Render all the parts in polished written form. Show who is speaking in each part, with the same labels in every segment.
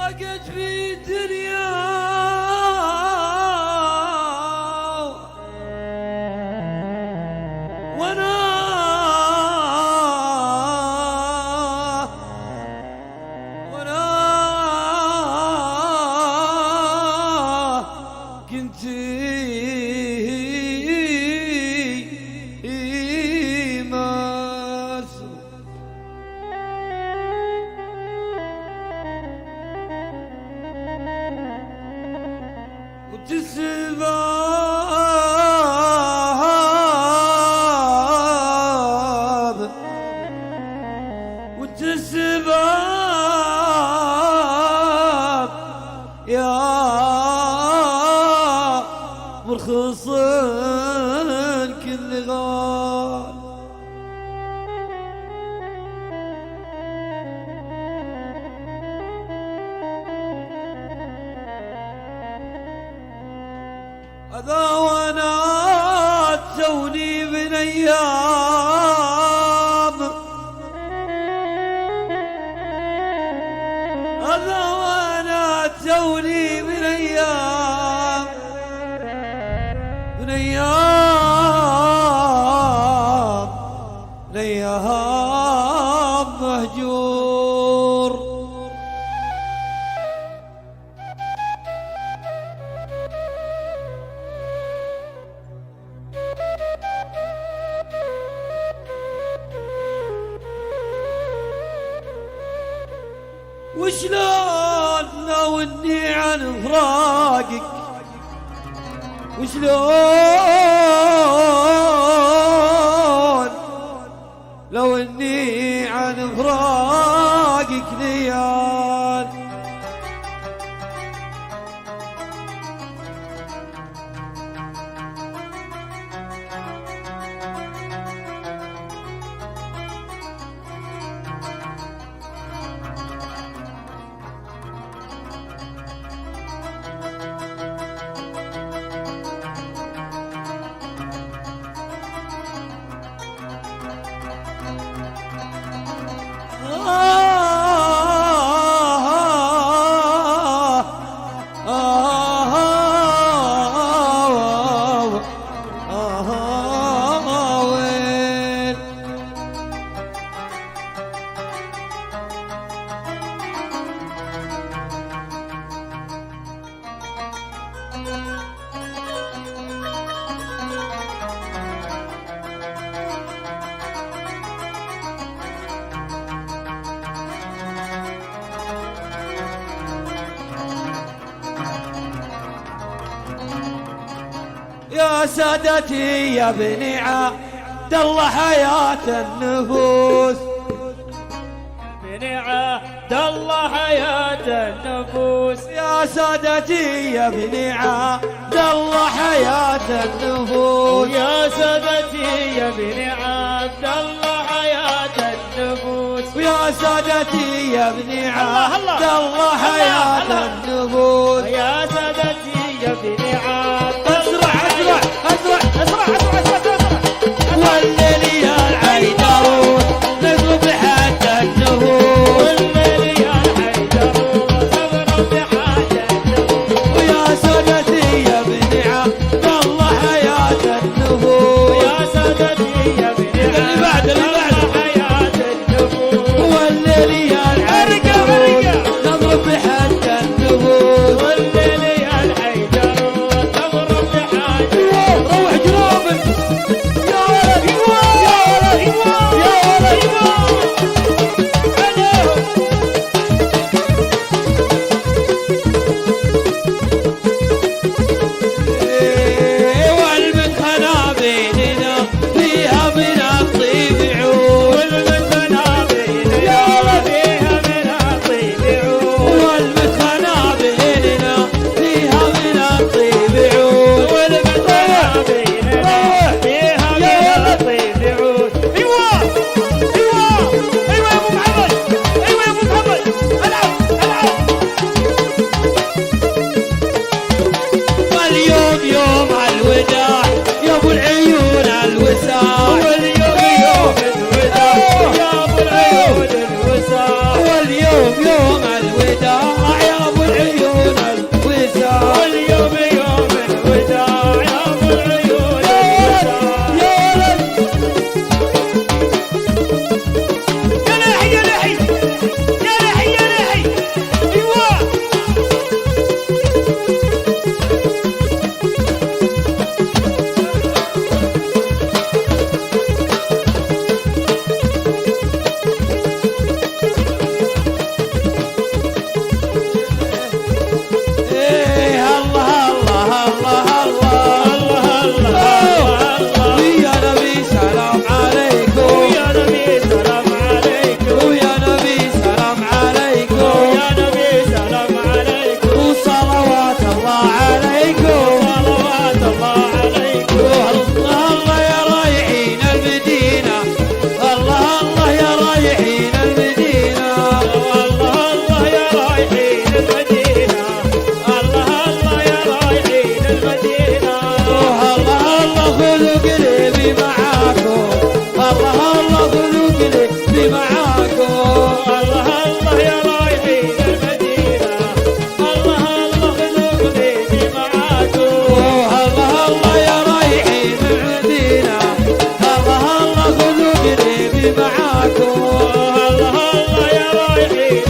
Speaker 1: ضاقت في الدنيا وانا كنت مرسوم وتسباب يا مرخص كل غال هذا وانا توني من ايام هذا وانا توني من ايام من ايام من ايام مهجور وشلون لو اني عن فراقك وشلون لو اني عن فراقك ليال يا سادتي يا بني عبد الله حياة النفوس
Speaker 2: بني عبد الله حياة النفوس
Speaker 1: يا سادتي يا بني عبد الله حياة النفوس
Speaker 2: يا سادتي يا بني عبد الله حياة النفوس
Speaker 1: ويا سادتي يا بني عبد الله حياة النفوس
Speaker 2: يا سادتي يا بني عبد
Speaker 1: اسرع اسرع اسرع
Speaker 2: اسرع اسرع اسرع
Speaker 1: والليل يا العيدروس نقلب حتى النفوس
Speaker 2: والليل يا العيدروس نقلب حتى النفوس
Speaker 1: ويا سادتي يا بني عبد الله حياة النفوس
Speaker 2: يا سادتي يا بني
Speaker 1: اللي بعد
Speaker 2: حياة النفوس
Speaker 1: والليل يا العيدروس نضرب حتى النفوس
Speaker 2: والليل يا العيدروس نضرب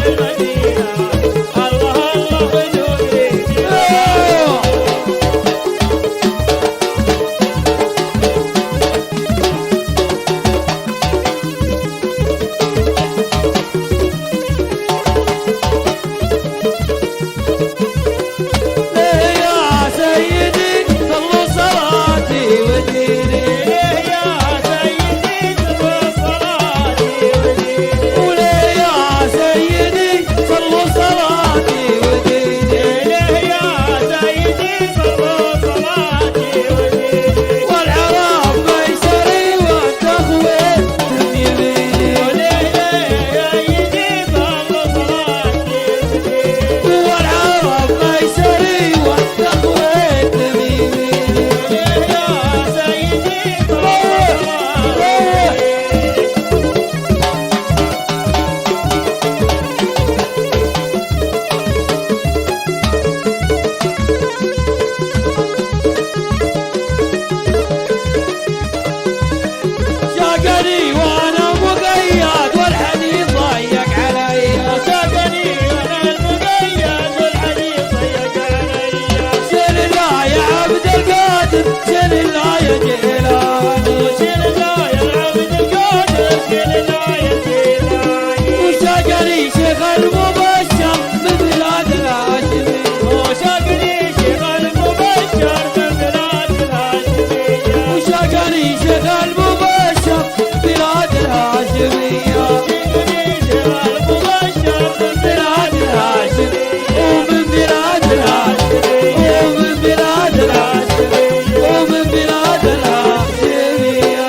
Speaker 2: المدينة الله الله ونوري
Speaker 1: يا سيدي صلوا صلاتي وديني
Speaker 2: يا سيدي صلوا صلاتي وديني
Speaker 1: وليه يا سيدي صلوا صلاتي وديني
Speaker 2: يا سيدي صلوا صلاتي وديني
Speaker 1: والعرب ميسري والتخويت من يميني
Speaker 2: يا سيدي صلوا صلاتي وديني
Speaker 1: والعرب ميسري والتخويت من يميني
Speaker 2: يا سيدي صلوا صلاتي
Speaker 1: شاقني وانا مقيد والحنين ضيق علي
Speaker 2: شاقني وانا المقيد والحديث ضيق علي
Speaker 1: شل الله يا عبد القادر شل الله يا جيلاني
Speaker 2: وشيل الله يا العبد القادر شيل الله يا جيلاني
Speaker 1: وشاقني شيخ المبشر من بلاد الهاشمية
Speaker 2: وشاقني شيخ المبشر من بلاد الهاشمية
Speaker 1: وشاقني شيخ المبشر بلاد الهاشمية
Speaker 2: شاقني شيخ المبشر من
Speaker 1: بلاد الهاشمية ومن بلاد الهاشمية ومن بلاد الهاشمية ومن بلاد الهاشمية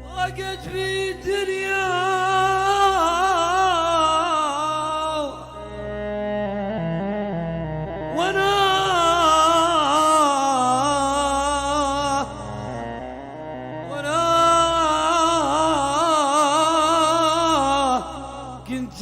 Speaker 1: ضاقت في الدنيا وانا كنت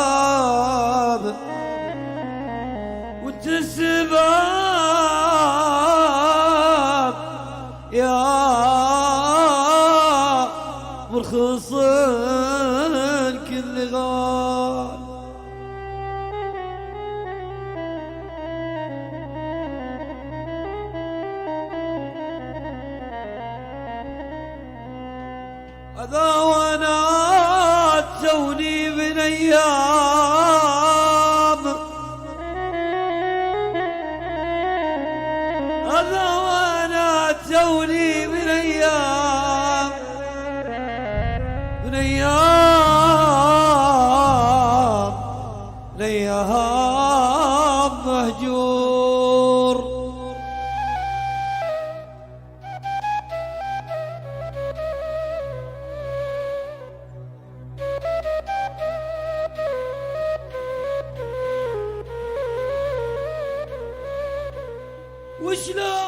Speaker 1: مسؤول وتسباب يا مرخص كل غال هذا وانا توني من ايام هذا وانا توني من ايام من ايام من ايام مهجور وشلون